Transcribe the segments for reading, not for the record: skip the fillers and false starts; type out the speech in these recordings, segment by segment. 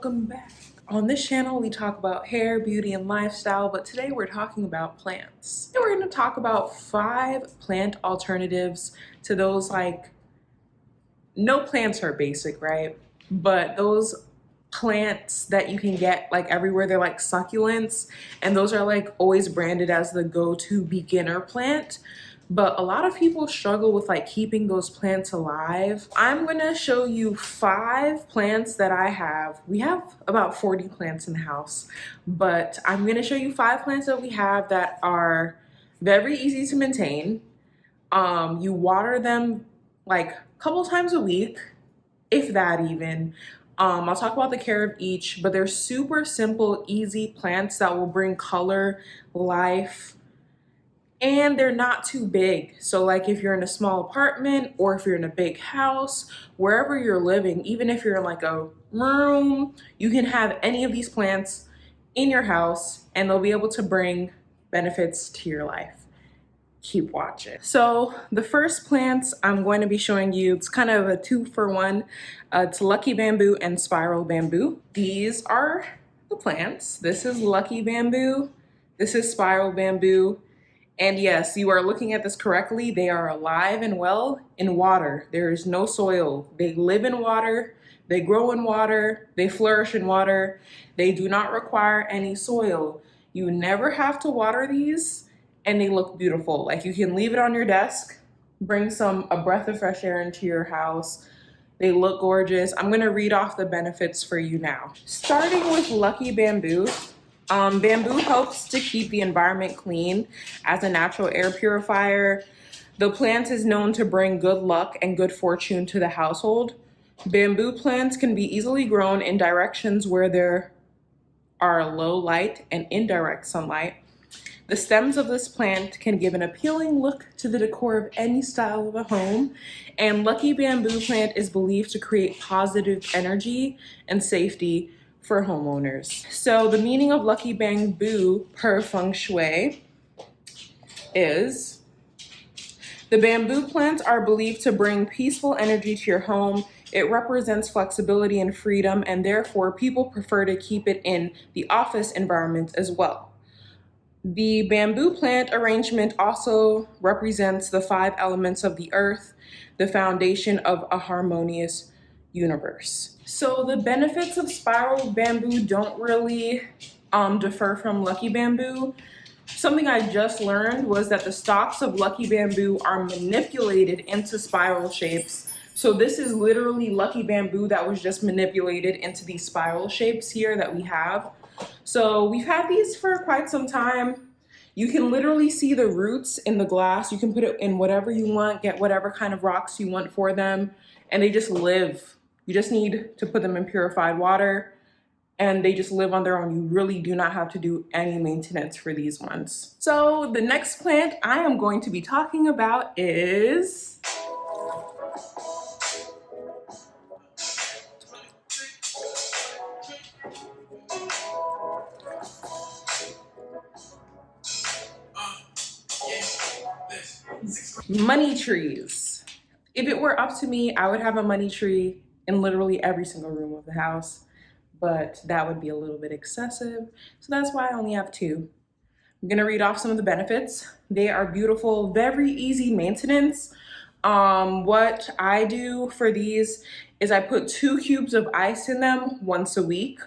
welcome back. On this channel, we talk about hair, beauty, and lifestyle, but today we're talking about plants. And we're gonna talk about 5 plant alternatives to those no plants are basic, right? But those plants that you can get everywhere, they're like succulents, and those are always branded as the go-to beginner plant. But a lot of people struggle with keeping those plants alive. I'm gonna show you 5 plants that I have. We have about 40 plants in the house, but I'm gonna show you 5 plants that we have that are very easy to maintain. You water them a couple times a week, if that even. I'll talk about the care of each, but they're super simple, easy plants that will bring color, life, and they're not too big. So if you're in a small apartment or if you're in a big house, wherever you're living, even if you're in a room, you can have any of these plants in your house and they'll be able to bring benefits to your life. Keep watching. So the first plants I'm going to be showing you, it's kind of a 2-for-1. It's Lucky Bamboo and Spiral Bamboo. These are the plants. This is Lucky Bamboo. This is Spiral Bamboo. And yes, you are looking at this correctly. They are alive and well in water. There is no soil. They live in water. They grow in water. They flourish in water. They do not require any soil. You never have to water these, and they look beautiful. You can leave it on your desk, bring a breath of fresh air into your house. They look gorgeous. I'm gonna read off the benefits for you now. Starting with Lucky Bamboo. Bamboo helps to keep the environment clean as a natural air purifier. The plant is known to bring good luck and good fortune to the household. Bamboo plants can be easily grown in directions where there are low light and indirect sunlight. The stems of this plant can give an appealing look to the decor of any style of a home, and Lucky Bamboo plant is believed to create positive energy and safety for homeowners. So the meaning of Lucky Bamboo per feng shui is: the bamboo plants are believed to bring peaceful energy to your home. It represents flexibility and freedom, and therefore people prefer to keep it in the office environment as well. The bamboo plant arrangement also represents the 5 elements of the earth, the foundation of a harmonious universe. So the benefits of spiral bamboo don't really differ from Lucky Bamboo. Something I just learned was that the stalks of Lucky Bamboo are manipulated into spiral shapes. So this is literally Lucky Bamboo that was just manipulated into these spiral shapes here that we have. So we've had these for quite some time. You can literally see the roots in the glass. You can put it in whatever you want, get whatever kind of rocks you want for them, and they just live. You just need to put them in purified water and they just live on their own. You really do not have to do any maintenance for these ones. So the next plant I am going to be talking about is money trees. If it were up to me, I would have a money tree in literally every single room of the house, but that would be a little bit excessive. So that's why I only have 2. I'm gonna read off some of the benefits. They are beautiful, very easy maintenance. What I do for these is I put 2 cubes of ice in them once a week.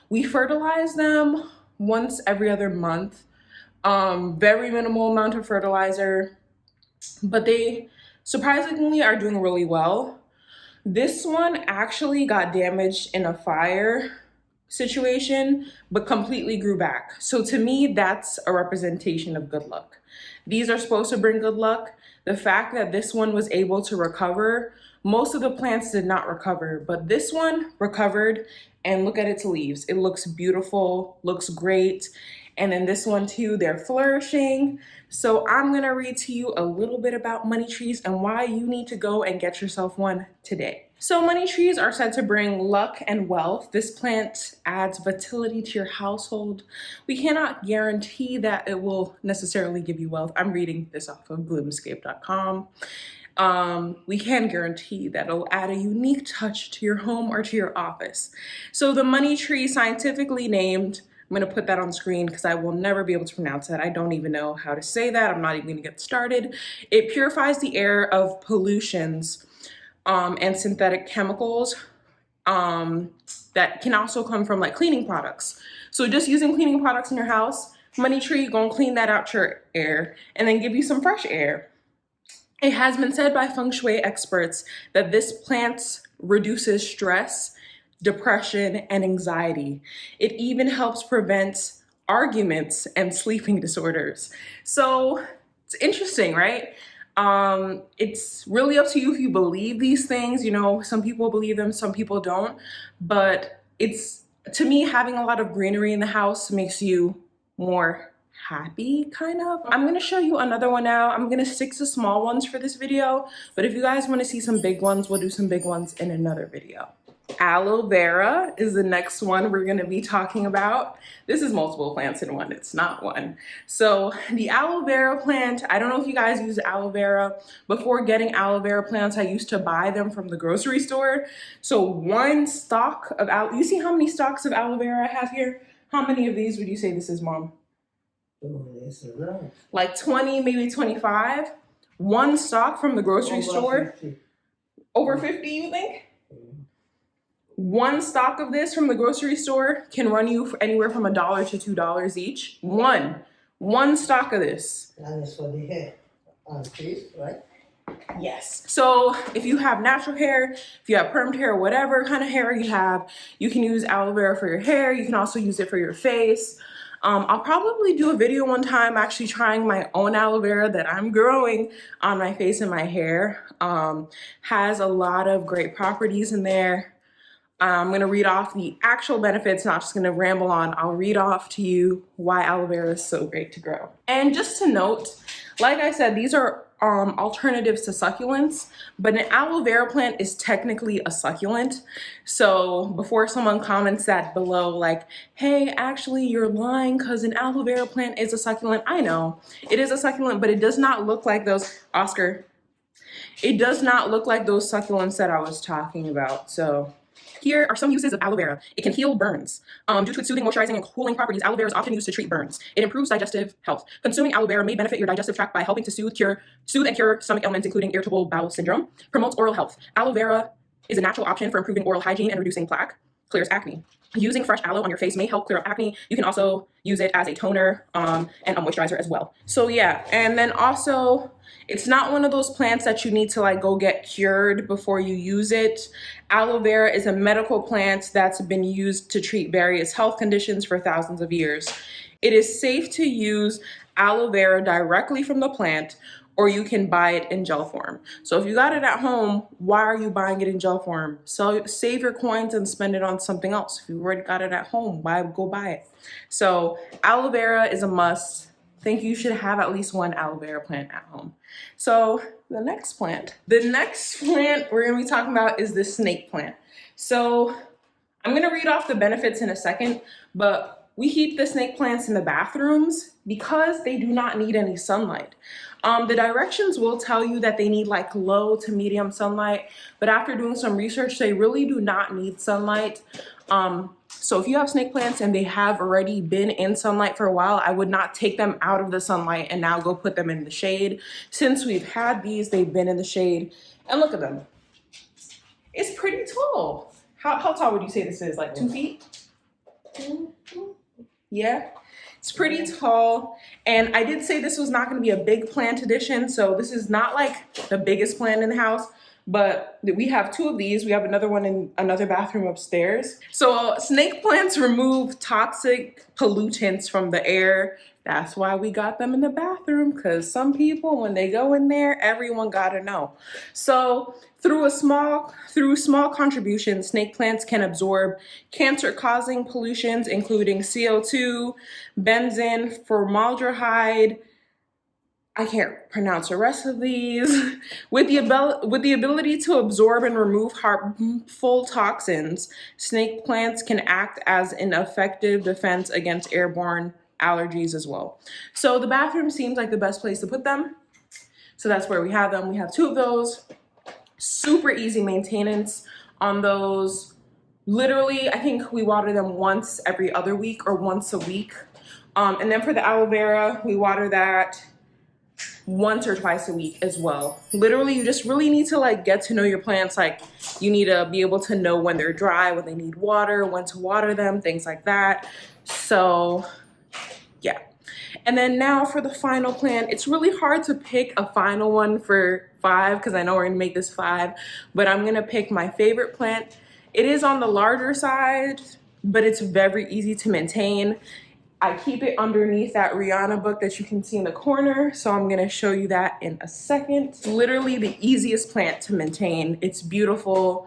We fertilize them once every other month. Very minimal amount of fertilizer, but they surprisingly are doing really well. This one actually got damaged in a fire situation, but completely grew back. So to me, that's a representation of good luck. These are supposed to bring good luck. The fact that this one was able to recover, most of the plants did not recover, but this one recovered, and look at its leaves. It looks beautiful, looks great. And then this one too, they're flourishing. So I'm gonna read to you a little bit about money trees and why you need to go and get yourself one today. So money trees are said to bring luck and wealth. This plant adds vitality to your household. We cannot guarantee that it will necessarily give you wealth. I'm reading this off of bloomscape.com. we can guarantee that it'll add a unique touch to your home or to your office. So the money tree, scientifically named, I'm gonna put that on screen because I will never be able to pronounce that. I don't even know how to say that. I'm not even gonna get started. It purifies the air of pollutions and synthetic chemicals that can also come from like cleaning products. So just using cleaning products in your house, money tree gonna clean that out your air and then give you some fresh air. It has been said by feng shui experts that this plant reduces stress, depression, and anxiety. It even helps prevent arguments and sleeping disorders. So it's interesting, right? It's really up to you if you believe these things. You know, some people believe them, some people don't. But it's, to me, having a lot of greenery in the house makes you more happy, kind of. I'm gonna show you another one now. I'm gonna stick to small ones for this video, but if you guys want to see some big ones, we'll do some big ones in another video. Aloe vera is the next one we're gonna be talking about. This is multiple plants in one, it's not one. So the aloe vera plant, I don't know if you guys use aloe vera. Before getting aloe vera plants, I used to buy them from the grocery store. So one stalk of aloe, you see how many stalks of aloe vera I have here? How many of these would you say this is, Mom? Oh, that's a lot. Like 20, maybe 25. One stalk from the grocery store. 50. Over 50, you think? One stalk of this from the grocery store can run you for anywhere from $1 to $2 each. One stalk of this. And it's for the hair on face, right? Yes. So if you have natural hair, if you have permed hair, whatever kind of hair you have, you can use aloe vera for your hair. You can also use it for your face. I'll probably do a video one time actually trying my own aloe vera that I'm growing on my face and my hair. Has a lot of great properties in there. I'm gonna read off the actual benefits, not just gonna ramble on. I'll read off to you why aloe vera is so great to grow. And just to note, like I said, these are alternatives to succulents, but an aloe vera plant is technically a succulent. So before someone comments that below, like, hey, actually you're lying because an aloe vera plant is a succulent. I know, it is a succulent, but it does not look like those, Oscar, it does not look like those succulents that I was talking about, so. Here are some uses of aloe vera. It can heal burns. Due to its soothing, moisturizing, and cooling properties, aloe vera is often used to treat burns. It improves digestive health. Consuming aloe vera may benefit your digestive tract by helping to soothe and cure stomach ailments, including irritable bowel syndrome. Promotes oral health. Aloe vera is a natural option for improving oral hygiene and reducing plaque. Clears acne. Using fresh aloe on your face may help clear up acne. You can also use it as a toner and a moisturizer as well. So yeah, and then also, it's not one of those plants that you need to like go get cured before you use it. Aloe vera is a medical plant that's been used to treat various health conditions for thousands of years. It is safe to use aloe vera directly from the plant, or you can buy it in gel form. So if you got it at home, why are you buying it in gel form? So save your coins and spend it on something else. If you already got it at home, why go buy it? So aloe vera is a must. I think you should have at least one aloe vera plant at home. So the next plant we're gonna be talking about is the snake plant. So I'm gonna read off the benefits in a second, but we keep the snake plants in the bathrooms because they do not need any sunlight. The directions will tell you that they need like low to medium sunlight, but after doing some research, they really do not need sunlight. So if you have snake plants and they have already been in sunlight for a while, I would not take them out of the sunlight and now go put them in the shade. Since we've had these, they've been in the shade, and look at them. It's pretty tall. How tall would you say this is? Like 2 feet? Yeah. It's pretty tall, and I did say this was not going to be a big plant addition, so this is not like the biggest plant in the house, but we have 2 of these. We have another one in another bathroom upstairs. So snake plants remove toxic pollutants from the air. That's why we got them in the bathroom, because some people, when they go in there, everyone gotta know. So through small contributions, snake plants can absorb cancer-causing pollutions, including CO2, benzene, formaldehyde, I can't pronounce the rest of these, with the ability to absorb and remove harmful toxins. Snake plants can act as an effective defense against airborne allergies as well. So the bathroom seems like the best place to put them. So that's where we have them. We have 2 of those. Super easy maintenance on those. Literally, I think we water them once every other week or once a week. And then for the aloe vera, we water that once or twice a week as well. Literally, you just really need to like get to know your plants. Like you need to be able to know when they're dry, when they need water, when to water them, things like that. So yeah. And then now for the final plant, it's really hard to pick a final one for 5 because I know we're gonna make this 5, but I'm gonna pick my favorite plant. It is on the larger side, but it's very easy to maintain. I keep it underneath that Rihanna book that you can see in the corner, so I'm gonna show you that in a second. It's literally the easiest plant to maintain. It's beautiful.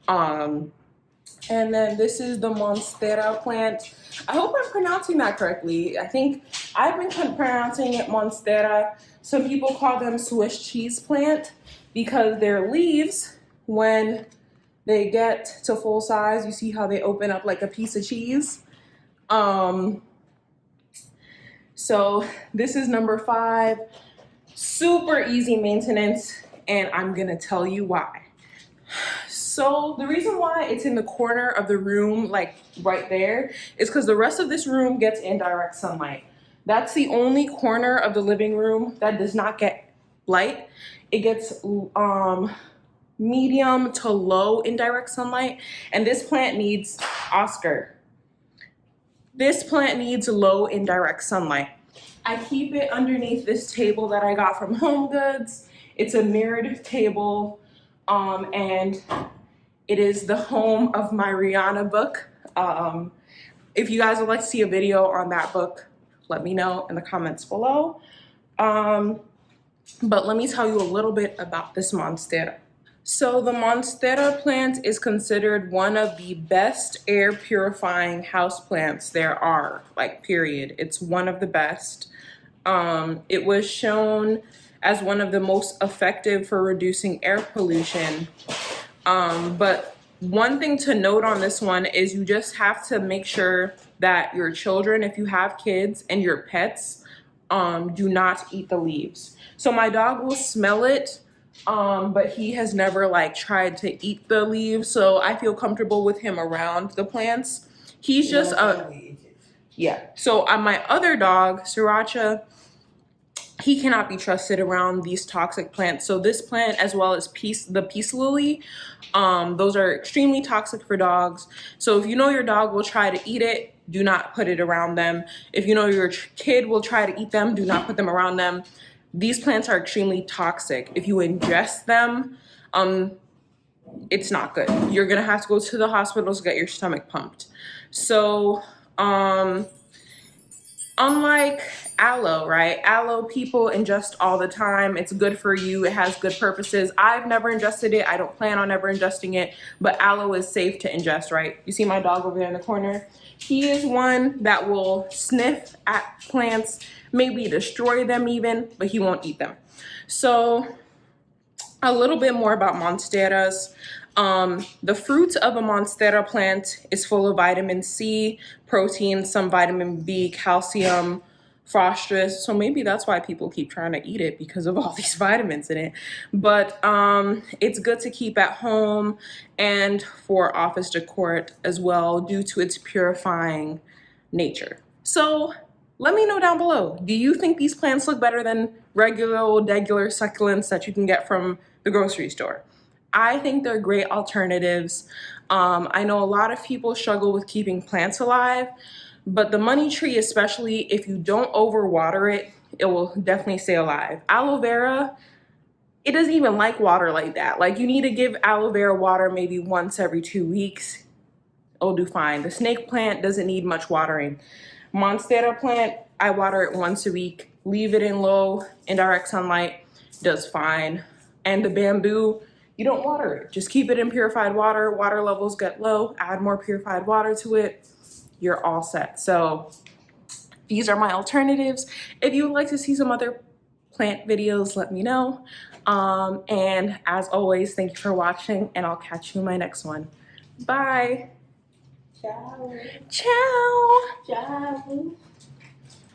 And then this is the Monstera plant. I hope I'm pronouncing that correctly. I think I've been pronouncing it Monstera. Some people call them Swiss cheese plant because their leaves, when they get to full size, you see how they open up like a piece of cheese. So this is number 5. Super easy maintenance, and I'm gonna tell you why. So the reason why it's in the corner of the room, like right there, is because the rest of this room gets indirect sunlight. That's the only corner of the living room that does not get light. It gets medium to low indirect sunlight, and this plant needs, Oscar, this plant needs low indirect sunlight. I keep it underneath this table that I got from Home Goods. It's a mirrored table, and it is the home of my Rihanna book. If you guys would like to see a video on that book, let me know in the comments below. But let me tell you a little bit about this Monstera. So the Monstera plant is considered one of the best air purifying houseplants there are, like period. It's one of the best. It was shown as one of the most effective for reducing air pollution. But one thing to note on this one is you just have to make sure that your children, if you have kids, and your pets do not eat the leaves. So my dog will smell it, but he has never like tried to eat the leaves, so I feel comfortable with him around the plants. He's just yeah. So my other dog, Sriracha, he cannot be trusted around these toxic plants. So this plant, as well as the peace lily, those are extremely toxic for dogs. So if you know your dog will try to eat it, do not put it around them. If you know your kid will try to eat them, do not put them around them. These plants are extremely toxic. If you ingest them, it's not good. You're gonna have to go to the hospitals to get your stomach pumped. So, unlike aloe, right? Aloe people ingest all the time. It's good for you. It has good purposes. I've never ingested it. I don't plan on ever ingesting it, but aloe is safe to ingest, right? You see my dog over there in the corner? He is one that will sniff at plants, maybe destroy them even, but he won't eat them. So a little bit more about Monsteras. The fruit of a Monstera plant is full of vitamin C, protein, some vitamin B, calcium, phosphorus. So maybe that's why people keep trying to eat it, because of all these vitamins in it. But it's good to keep at home and for office decor as well, due to its purifying nature. So let me know down below, do you think these plants look better than regular succulents that you can get from the grocery store? I think they're great alternatives. I know a lot of people struggle with keeping plants alive, but the money tree, especially if you don't overwater it, it will definitely stay alive. Aloe vera, it doesn't even like water like that. Like, you need to give aloe vera water maybe once every 2 weeks. It'll do fine. The snake plant doesn't need much watering. Monstera plant, I water it once a week. Leave it in low indirect sunlight, does fine. And the bamboo, you don't water it. Just keep it in purified water. Water levels get low, add more purified water to it, you're all set. So these are my alternatives. If you would like to see some other plant videos, let me know. And as always, thank you for watching, and I'll catch you in my next one. Bye. Ciao. Ciao. Ciao.